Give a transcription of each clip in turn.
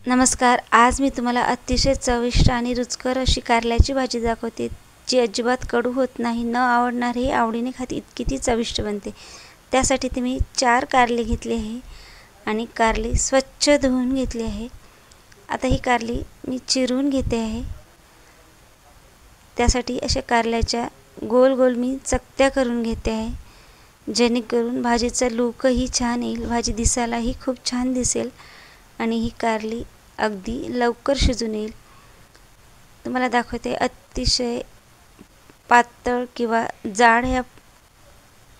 नमस्कार. आज मी तुम्हाला अतिशय चविष्ट आणि रुचकर अशी कारल्याची भाजी दाखवते, जी अजिबात कडू होत नाही. न आवडणारेही आवडीने खातील, इतकी ती चविष्ट बनते. त्यासाठी मी 4 कारले घेतले आहे आणि कारले स्वच्छ धुवून घेतले आहे. आता ही कारली मी चिरून घेते आहे. त्यासाठी अशा कारल्याच्या गोल गोल मी चकत्या करून घेते आहे, जेणेकरून भाजीचा लूकही छान येईल, भाजी दिसायलाही खूप छान दिसेल आणि ही कारली अगदी लवकर शिजून येईल. तुम्हाला दाखवते, अतिशय पातळ किंवा जाड ह्या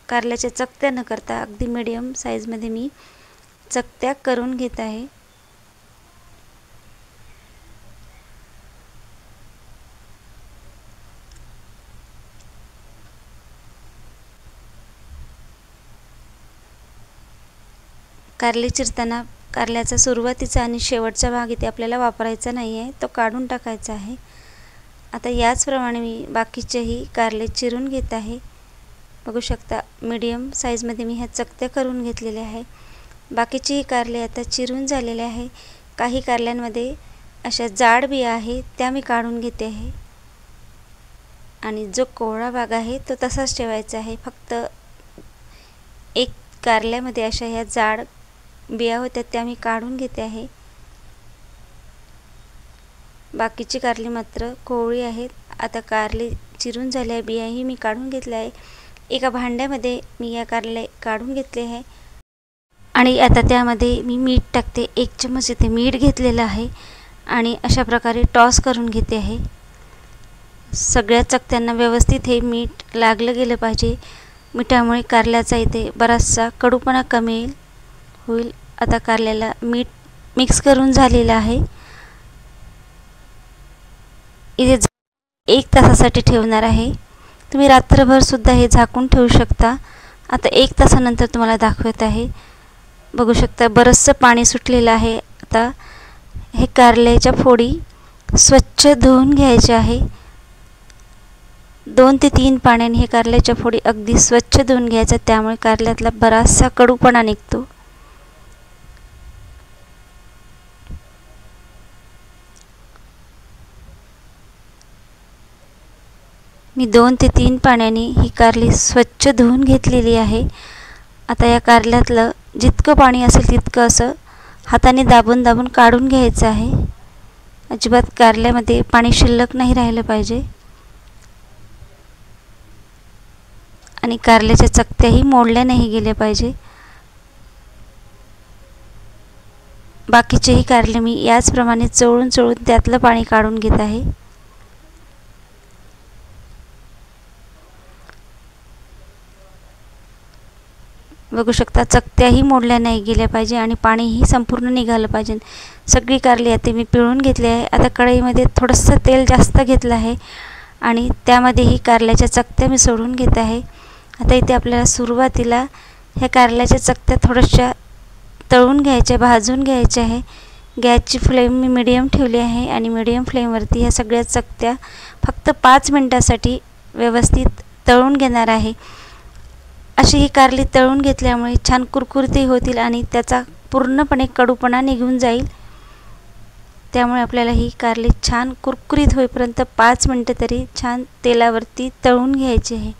कारल्याच्या चकत्या न करता अगदी मीडियम साईजमध्ये मी चकत्या करून घेत आहे. कारले चिरताना कारल्याचा सुरुवातीचा आणि शेवटचा भाग इथे आपल्याला वापरायचा नाही आहे, तो काढून टाकायचा आहे. आता याचप्रमाणे मी बाकीचेही कारले चिरून घेत आहे. बघू शकता, मीडियम साईजमध्ये मी ह्या चकत्या करून घेतलेल्या आहे. बाकीचेही कारले आता चिरून झालेले आहे. काही कारल्यांमध्ये अशा जाड बिया आहे, त्या मी काढून घेते आहे आणि जो कोवळा भाग आहे तो तसाच ठेवायचा आहे. फक्त एक कारल्यामध्ये अशा ह्या जाड बिया होत्या, त्या मी काढून घेते आहे. बाकीची कारली मात्र कोवळी आहेत. आता कारले चिरून झाल्या, बियाही मी काढून घेतल्या आहे. एका भांड्यामध्ये मी या कारले काढून घेतले आहे आणि आता त्यामध्ये मी मीठ टाकते. 1 चम्मच इथे मीठ घेतलेलं आहे आणि अशा प्रकारे टॉस करून घेते आहे. सगळ्या चकत्यांना व्यवस्थित हे मीठ लागलं गेलं पाहिजे. मिठामुळे कारल्याचा इथे बराचसा कडूपणा कमी होईल. आता कारल्याला मीठ मिक्स करून झालेलं आहे. इथे 1 तासासाठी ठेवणार आहे. तुम्ही रात्रभर सुद्धा हे झाकून ठेवू शकता. आता 1 तासानंतर तुम्हाला दाखवत आहे. बघू शकता, बरंचसं पाणी सुटलेलं आहे. आता हे कारल्याच्या फोडी स्वच्छ धुवून घ्यायच्या आहे. 2 ते 3 पाण्याने हे कारल्याच्या फोडी अगदी स्वच्छ धुवून घ्यायच्या, त्यामुळे कारल्यातला बराचसा कडूपणा निघतो. मी 2 ते 3 पाण्याने ही कारली स्वच्छ धुवून घेतलेली आहे. आता या कारल्यातलं जितकं पाणी असेल तितकं असं हाताने दाबून दाबून काढून घ्यायचं आहे. अजिबात कारल्यामध्ये पाणी शिल्लक नाही राहिलं पाहिजे आणि कारल्याच्या चकत्याही मोडल्या नाही गेल्या पाहिजे. बाकीचेही कारले मी याचप्रमाणे चोळून चोळून त्यातलं पाणी काढून घेत आहे. बघू शकता, चकत्याही मोडल्या नाही गेल्या पाहिजे आणि पाणीही संपूर्ण निघालं पाहिजे. सगळी कारली आता मी पिळून घेतली आहे. आता कढईमध्ये थोडंसं तेल जास्त घेतलं आहे आणि त्यामध्येही कारल्याच्या चकत्या मी सोडून घेत आहे. आता इथे आपल्याला सुरुवातीला ह्या कारल्याच्या चकत्या थोड्याशा तळून घ्यायच्या, भाजून घ्यायच्या आहे. गॅसची फ्लेम मी मीडियम ठेवली आहे आणि मीडियम फ्लेमवरती ह्या सगळ्या चकत्या फक्त 5 मिनिटासाठी व्यवस्थित तळून घेणार आहे. अशी ही कारली तळून घेतल्यामुळे छान कुरकुरीतही होतील आणि त्याचा पूर्णपणे कडूपणा निघून जाईल. त्यामुळे आपल्याला ही कारली छान कुरकुरीत होईपर्यंत 5 मिनिटं तरी छान तेलावरती तळून घ्यायची आहे.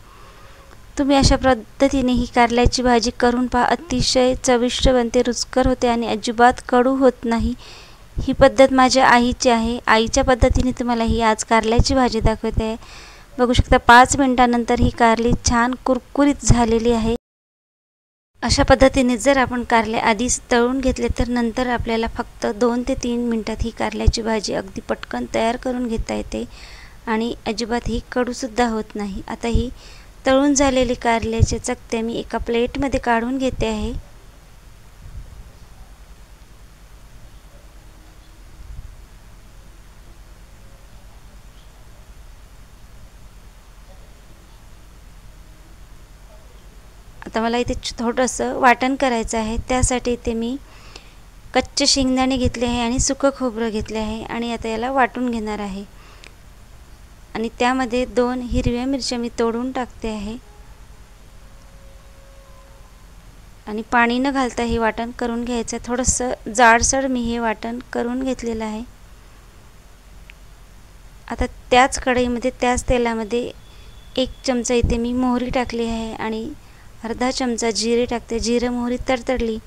तुम्ही अशा पद्धतीने ही कारल्याची भाजी करून पहा. अतिशय चविष्ट बनते, रुचकर होते आणि अजिबात कडू होत नाही. ही पद्धत माझ्या आईची आहे. आईच्या पद्धतीने तुम्हाला ही आज कारल्याची भाजी दाखवते आहे. बघू शकता, 5 मिनिटानंतर ही कारली छान कुरकुरीत झालेली आहे. अशा पद्धतीने जर आपण कारले आधीच तळून घेतले तर नंतर आपल्याला फक्त 2 ते 3 मिनिटात ही कारल्याची भाजी अगदी पटकन तयार करून घेता येते आणि अजिबात ही कडूसुद्धा होत नाही. आता ही तळून झालेली कारल्याचे चकते मी एका प्लेटमध्ये काढून घेते आहे. आता मला इथे थोडंसं वाटण करायचं आहे. त्यासाठी इथे मी कच्चे शेंगदाणे घेतले आहे आणि सुकं खोबरं घेतले आहे आणि आता याला वाटून घेणार आहे आणि त्यामध्ये 2 हिरव्या मिरच्या मी तोडून टाकते आहे. आणि पाणी न घालता हे वाटण करून घ्यायचं. थोडंसं जाडसर मी हे वाटण करून घेतलेलं आहे. आता त्याच कढईमध्ये त्याच तेलामध्ये 1 चमचा इथे मी मोहरी टाकली आहे आणि अर्धा चमचा जिरे टाकते. जिरं मोहरी तडतडली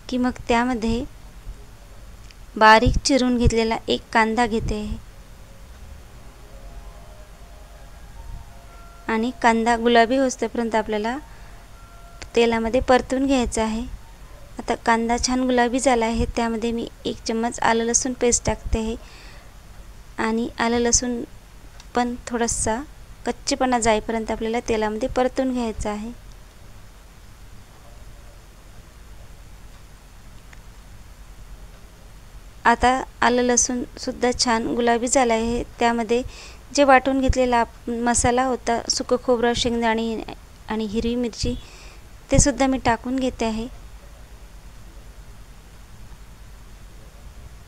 की मग त्यामध्ये बारीक चिरून घेतलेला 1 कांदा घेते आहे आणि कांदा गुलाबी होईपर्यंत आपल्याला तेलामध्ये परतून घ्यायचा आहे. आता कांदा छान गुलाबी झाला आहे. त्यामध्ये मी 1 चम्मच आलं लसूण पेस्ट टाकते आहे आणि आलं लसूण पण थोडासा कच्चेपणा जाईपर्यंत आपल्याला तेलामध्ये परतून घ्यायचं आहे. आता आलं लसूण सुद्धा छान गुलाबी झाला आहे. त्यामध्ये जे वाटून घेतलेला मसाला होता, सुकं खोबरं, शेंगदाणे आणि हिरवी मिरची, ते सुद्धा मी टाकून घेते आहे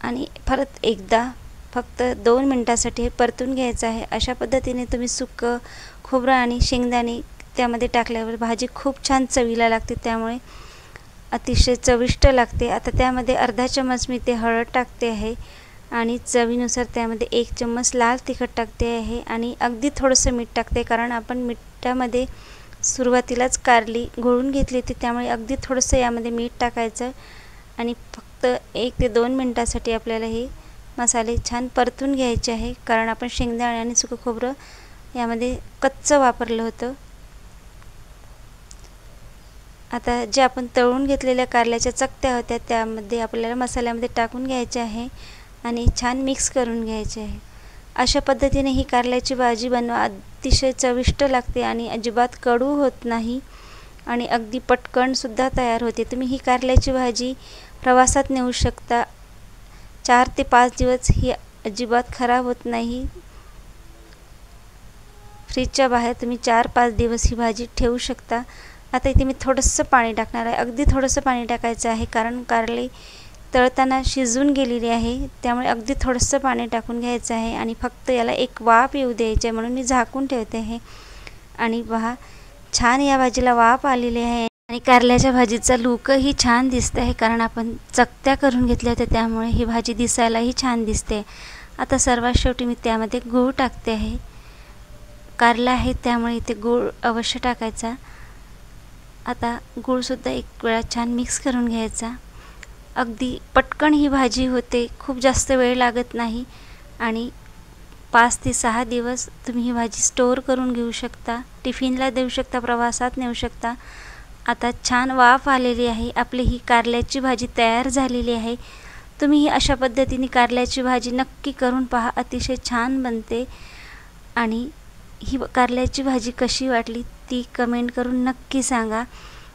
आणि परत एकदा फक्त 2 मिनिटासाठी परतून घ्यायचं आहे. अशा पद्धतीने तुम्ही सुकं खोबरं आणि शेंगदाणे त्यामध्ये टाकल्यावर भाजी खूप छान चवीला लागते, त्यामुळे अतिशय चविष्ट लागते. आता त्यामध्ये अर्धा चम्मच मी ते हळद टाकते आहे आणि चवीनुसार त्यामध्ये 1 चम्मच लाल तिखट टाकते आहे आणि अगदी थोडंसं मीठ टाकते, कारण आपण मिठामध्ये सुरुवातीलाच कारली घोळून घेतली होती, त्यामुळे अगदी थोडंसं यामध्ये मीठ टाकायचं आणि फक्त 1 ते 2 मिनिटासाठी आपल्याला हे मसाले छान परतून घ्यायचे आहे, कारण आपण शेंगदाणे आणि सुकं खोबरं यामध्ये कच्चं वापरलं होतं. आता जे आपण तळून घेतलेल्या कारल्याच्या चकत्या होत्या त्यामध्ये आपल्याला मसाल्यामध्ये टाकून घ्यायचे आहे आणि छान मिक्स करून घ्यायचे आहे. अशा पद्धतीने ही कारल्याची भाजी बनवा. अतिशय चविष्ट लागते आणि अजिबात कडू होत नाही आणि अगदी पटकनसुद्धा तयार होते. तुम्ही ही कारल्याची भाजी प्रवासात नेऊ शकता. 4 ते 5 दिवस ही अजिबात खराब होत नाही. फ्रीजच्या बाहेर तुम्ही 4-5 दिवस ही भाजी ठेवू शकता. आता इथे मी थोडंसं पाणी टाकणार आहे. अगदी थोडंसं पाणी टाकायचं आहे, कारण कारली तळताना शिजून गेलेली आहे, त्यामुळे अगदी थोडंसं पाणी टाकून घ्यायचं आहे आणि फक्त याला एक वाफ येऊ द्यायची आहे, म्हणून मी झाकून ठेवते आहे. आणि पहा, छान या भाजीला वाफ आलेली आहे आणि कारल्याच्या भाजीचा लूकही छान दिसत आहे, कारण आपण चकत्या करून घेतल्या होत्या, त्यामुळे ही भाजी दिसायलाही छान दिसते. आता सर्वात शेवटी मी त्यामध्ये गूळ टाकते आहे. कारला आहे त्यामुळे इथे गूळ अवश्य टाकायचा. आता गूळसुद्धा एक वेळा छान मिक्स करून घ्यायचा. अगदी पटकन ही भाजी होते, खूप जास्त वेळ लागत नाही आणि 5 ते 6 दिवस तुम्ही ही भाजी स्टोअर करून घेऊ शकता, टिफिनला देऊ शकता, प्रवासात नेऊ शकता. आता छान वाफ आलेली आहे. आपली ही कारल्याची भाजी तयार झालेली आहे. तुम्ही ही अशा पद्धतीने कारल्याची भाजी नक्की करून पहा, अतिशय छान बनते. आणि ही कारल्याची भाजी कशी वाटली ती कमेंट करून नक्की सांगा.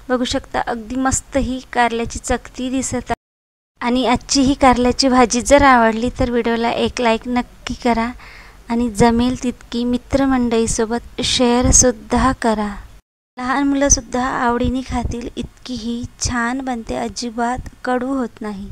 बघू शकता अगदी मस्त ही कारल्याची चकती दिसत आहे. आणि आजची ही कारल्याची भाजी जर आवडली तर व्हिडिओला एक लाईक नक्की करा आणि जमेल तितकी मित्रमंडळीसोबत शेअरसुद्धा करा. लहान मुलंसुद्धा आवडीने खातील इतकी ही छान बनते, अजिबात कडू होत नाही.